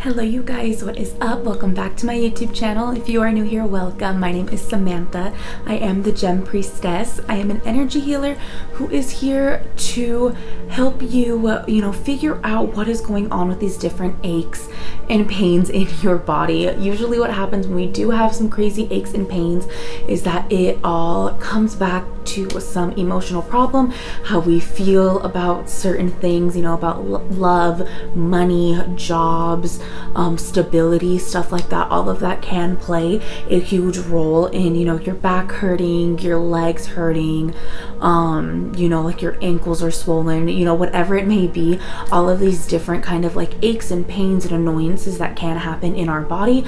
Hello you guys, what is up? Welcome back to my YouTube channel. If you are new here, welcome. My name is Samantha. I am the Gem Priestess. I am an energy healer who is here to help you, figure out what is going on with these different aches and pains in your body. Usually what happens when we do have some crazy aches and pains is that it all comes back to some emotional problem, how we feel about certain things, about love, money, jobs, stability, stuff like that. All of that can play a huge role in, your back hurting, your legs hurting, like your ankles are swollen, whatever it may be. All of these different kind of like aches and pains and annoyances that can happen in our body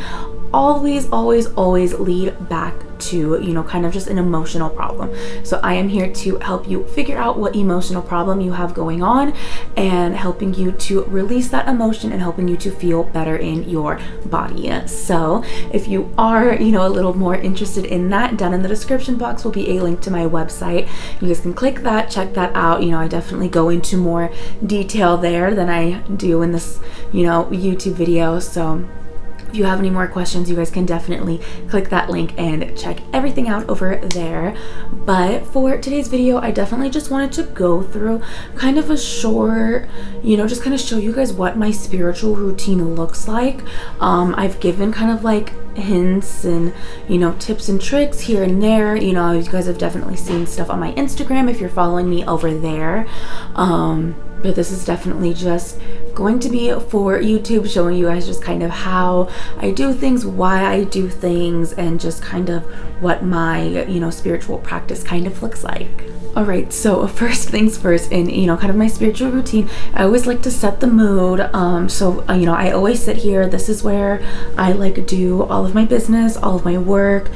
always lead back to, kind of just an emotional problem. So I am here to help you figure out what emotional problem you have going on and helping you to release that emotion and helping you to feel better in your body. So if you are, a little more interested in that, down in the description box will be a link to my website. You guys can click that, check that out. I definitely go into more detail there than I do in this, YouTube video. So if you have any more questions, you guys can definitely click that link and check everything out over there. But for today's video, I definitely just wanted to go through kind of a short, just kind of show you guys what my spiritual routine looks like. I've given kind of like hints and tips and tricks here and there. You guys have definitely seen stuff on my Instagram if you're following me over there. But this is definitely just going to be for YouTube, showing you guys just kind of how I do things, why I do things, and just kind of what my, spiritual practice kind of looks like. All right, so first things first, in kind of my spiritual routine, I always like to set the mood. I always sit here. This is where I like do all of my business, all of my work,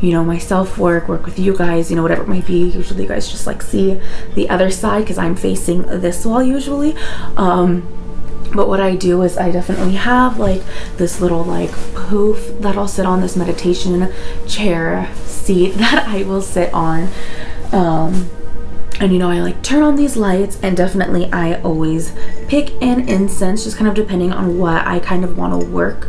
my self-work, work with you guys, whatever it might be. Usually you guys just like see the other side because I'm facing this wall usually. But what I do is I definitely have like this little like poof that I'll sit on, this meditation chair seat that I will sit on. And I like turn on these lights, and definitely I always pick an incense, just kind of depending on what I kind of want to work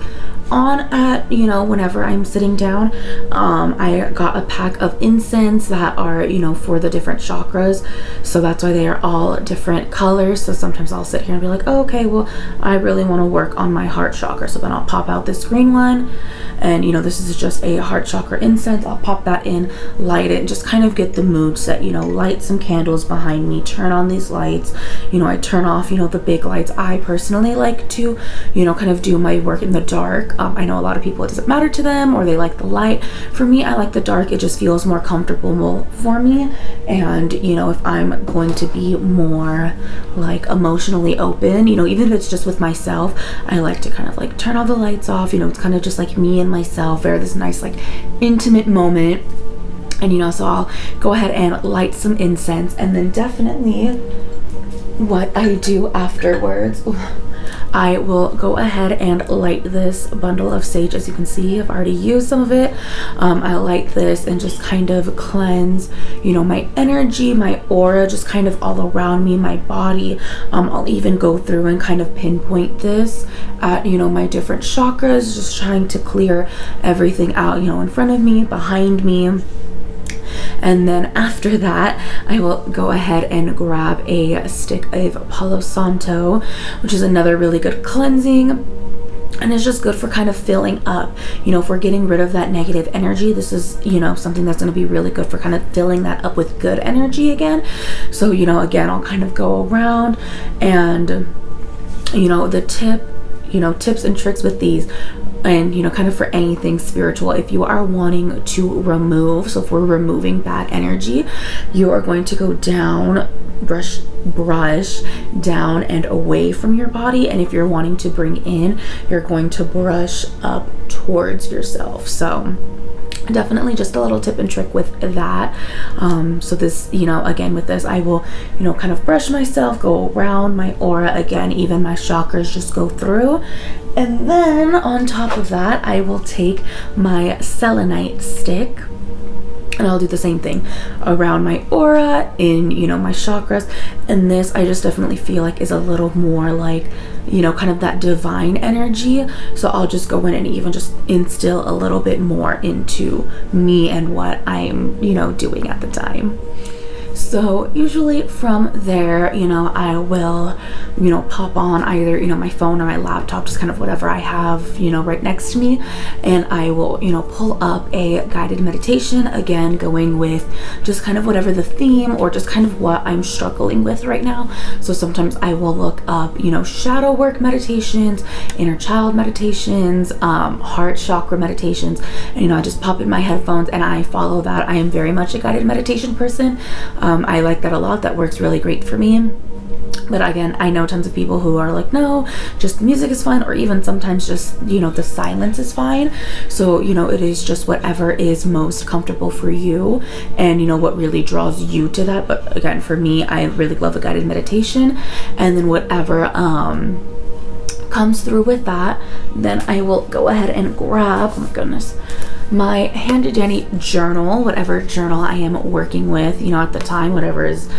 on at, whenever I'm sitting down. I got a pack of incense that are, for the different chakras. So that's why they are all different colors. So sometimes I'll sit here and be like, oh, okay, well, I really want to work on my heart chakra. So then I'll pop out this green one. And, this is just a heart chakra incense. I'll pop that in, light it, and just kind of get the mood set, light some candles behind me, turn on these lights. I turn off, the big lights. I personally like to, kind of do my work in the dark. I know a lot of people, it doesn't matter to them, or they like the light. For me, I like the dark. It just feels more comfortable for me. And, if I'm going to be more like emotionally open, even if it's just with myself, I like to kind of like turn all the lights off. It's kind of just like me and myself, or this nice like intimate moment. And so I'll go ahead and light some incense, and then definitely what I do afterwards, I will go ahead and light this bundle of sage. As you can see, I've already used some of it. I light this and just kind of cleanse, my energy, my aura, just kind of all around me, my body. I'll even go through and kind of pinpoint this at, my different chakras, just trying to clear everything out, in front of me, behind me. And then after that, I will go ahead and grab a stick of Palo Santo, which is another really good cleansing. And it's just good for kind of filling up, if we're getting rid of that negative energy. This is, something that's going to be really good for kind of filling that up with good energy again. So, again, I'll kind of go around and, the tips and tricks with these. And kind of for anything spiritual, if you are wanting to remove, so if we're removing bad energy, you are going to go down, brush down and away from your body. And if you're wanting to bring in, you're going to brush up towards yourself. So definitely just a little tip and trick with that. So this, again, with this, I will, kind of brush myself, go around my aura again, even my chakras, just go through. And then on top of that, I will take my selenite stick, and I'll do the same thing around my aura, in, my chakras. And this, I just definitely feel like is a little more like kind of that divine energy. So I'll just go in and even just instill a little bit more into me and what I'm, doing at the time. So usually from there, I will, pop on either, my phone or my laptop, just kind of whatever I have, right next to me. And I will, pull up a guided meditation, again, going with just kind of whatever the theme or just kind of what I'm struggling with right now. So sometimes I will look up, shadow work meditations, inner child meditations, heart chakra meditations. And, I just pop in my headphones and I follow that. I am very much a guided meditation person. I like that a lot. That works really great for me. But again, I know tons of people who are like, no, just music is fine, or even sometimes just, the silence is fine. So, it is just whatever is most comfortable for you and, what really draws you to that. But again, for me, I really love a guided meditation, and then whatever comes through with that, then I will go ahead and grab, oh my goodness, my handy dandy journal, whatever journal I am working with, at the time, whatever is,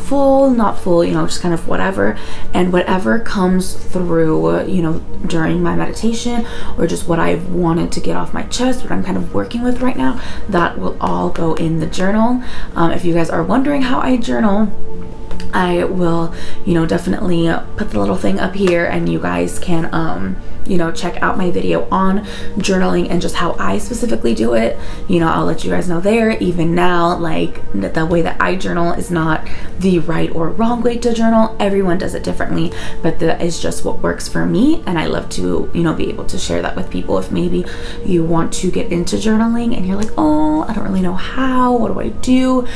full, not full, just kind of whatever. And whatever comes through, during my meditation, or just what I've wanted to get off my chest, what I'm kind of working with right now, that will all go in the journal. If you guys are wondering how I journal, I will, definitely put the little thing up here, and you guys can, check out my video on journaling and just how I specifically do it. I'll let you guys know there. Even now, like, the way that I journal is not the right or wrong way to journal. Everyone does it differently, but that is just what works for me. And I love to, be able to share that with people. If maybe you want to get into journaling and you're like, oh, I don't really know how, what do I do?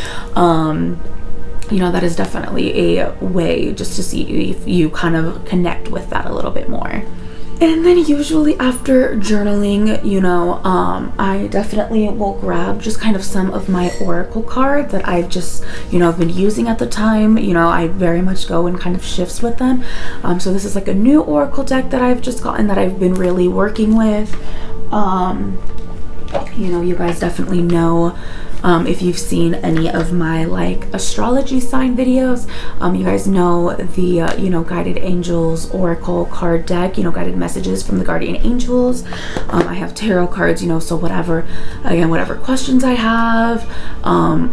That is definitely a way just to see if you kind of connect with that a little bit more. And then usually after journaling, I definitely will grab just kind of some of my oracle cards that I've just, I've been using at the time. I very much go in kind of shifts with them. So this is like a new oracle deck that I've just gotten that I've been really working with. You guys definitely know, if you've seen any of my like astrology sign videos, you guys know the guided angels oracle card deck, guided messages from the guardian angels. I have tarot cards, so whatever questions I have,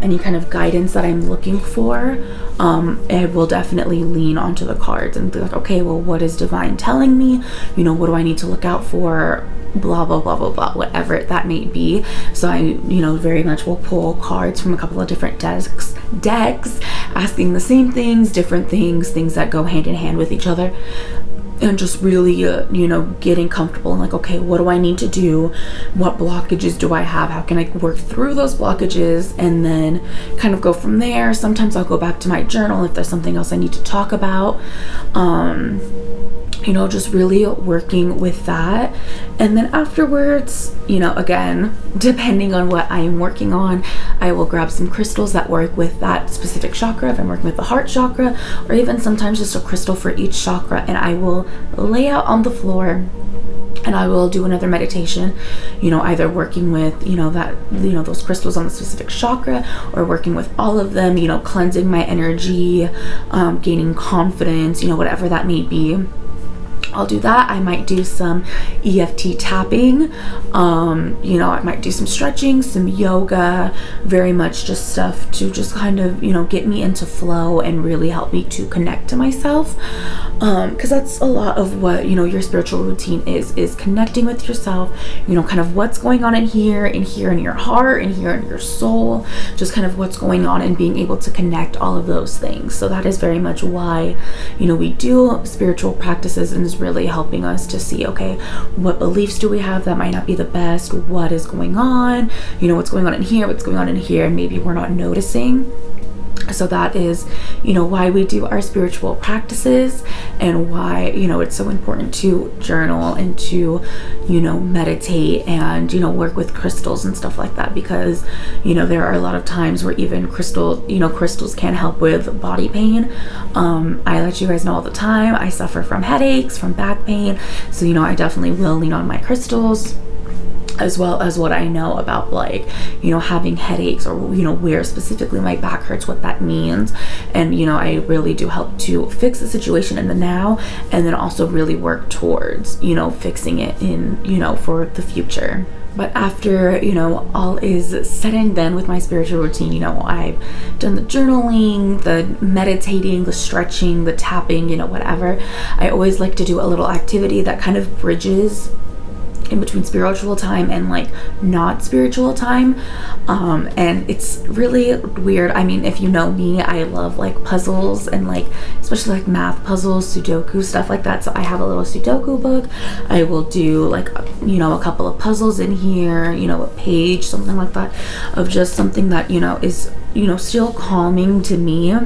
any kind of guidance that I'm looking for, I will definitely lean onto the cards and be like, okay, well, what is divine telling me? What do I need to look out for? Blah blah blah blah blah, whatever that may be. So I very much will pull cards from a couple of different decks asking the same things, different things that go hand in hand with each other, and just really getting comfortable and like, okay, what do I need to do? What blockages do I have? How can I work through those blockages? And then kind of go from there. Sometimes I'll go back to my journal if there's something else I need to talk about. Just really working with that. And then afterwards, again, depending on what I am working on, I will grab some crystals that work with that specific chakra. If I'm working with the heart chakra, or even sometimes just a crystal for each chakra, and I will lay out on the floor and I will do another meditation, either working with, those crystals on the specific chakra, or working with all of them, cleansing my energy, gaining confidence, whatever that may be. I'll do that. I might do some EFT tapping. I might do some stretching, some yoga, very much just stuff to just kind of, get me into flow and really help me to connect to myself. Because that's a lot of what, your spiritual routine is connecting with yourself, kind of what's going on in here in your heart, in here in your soul, just kind of what's going on and being able to connect all of those things. So that is very much why, we do spiritual practices, and is really helping us to see, okay, what beliefs do we have that might not be the best? What is going on? What's going on in here? What's going on in here? And maybe we're not noticing. So that is, why we do our spiritual practices, and why, it's so important to journal and to, meditate and, work with crystals and stuff like that, because, there are a lot of times where even crystals can help with body pain. I let you guys know all the time, I suffer from headaches, from back pain. So, I definitely will lean on my crystals. as well as what I know about, like, you know, having headaches, or, you know, where specifically my back hurts, what that means. And, you know, I really do help to fix the situation in the now, and then also really work towards, you know, fixing it in, you know, for the future. But after, you know, all is said and done with my spiritual routine, you know, I've done the journaling, the meditating, the stretching, the tapping, you know, whatever. I always like to do a little activity that kind of bridges in between spiritual time and like not spiritual time. And it's really weird. I mean, if you know me, I love like puzzles, and like especially like math puzzles, Sudoku, stuff like that. So I have a little Sudoku book. I will do like, you know, a couple of puzzles in here, you know, a page, something like that, of just something that, you know, is, you know, still calming to me,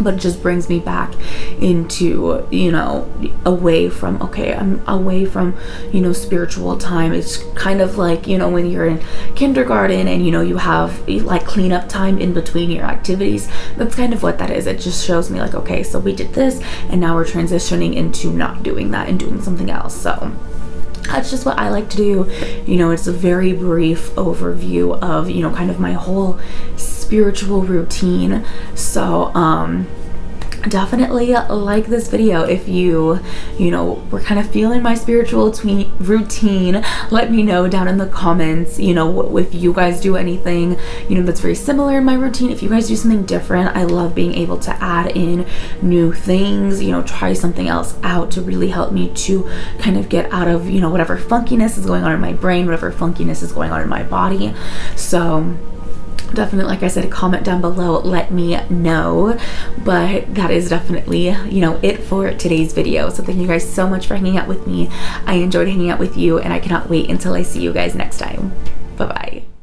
but it just brings me back into, you know, away from, okay, I'm away from, you know, spiritual time. It's kind of like, you know, when you're in kindergarten and, you know, you have like cleanup time in between your activities. That's kind of what that is. It just shows me like, okay, so we did this, and now we're transitioning into not doing that and doing something else. So that's just what I like to do. You know, it's a very brief overview of, you know, kind of my whole spiritual routine. So definitely like this video if you know, were kind of feeling my spiritual routine. Let me know down in the comments, you know, if you guys do anything, you know, that's very similar in my routine. If you guys do something different, I love being able to add in new things, you know, try something else out to really help me to kind of get out of, you know, whatever funkiness is going on in my brain, whatever funkiness is going on in my body. So definitely, like I said, comment down below, let me know. But that is definitely, you know, it for today's video. So thank you guys so much for hanging out with me. I enjoyed hanging out with you, and I cannot wait until I see you guys next time. Bye bye.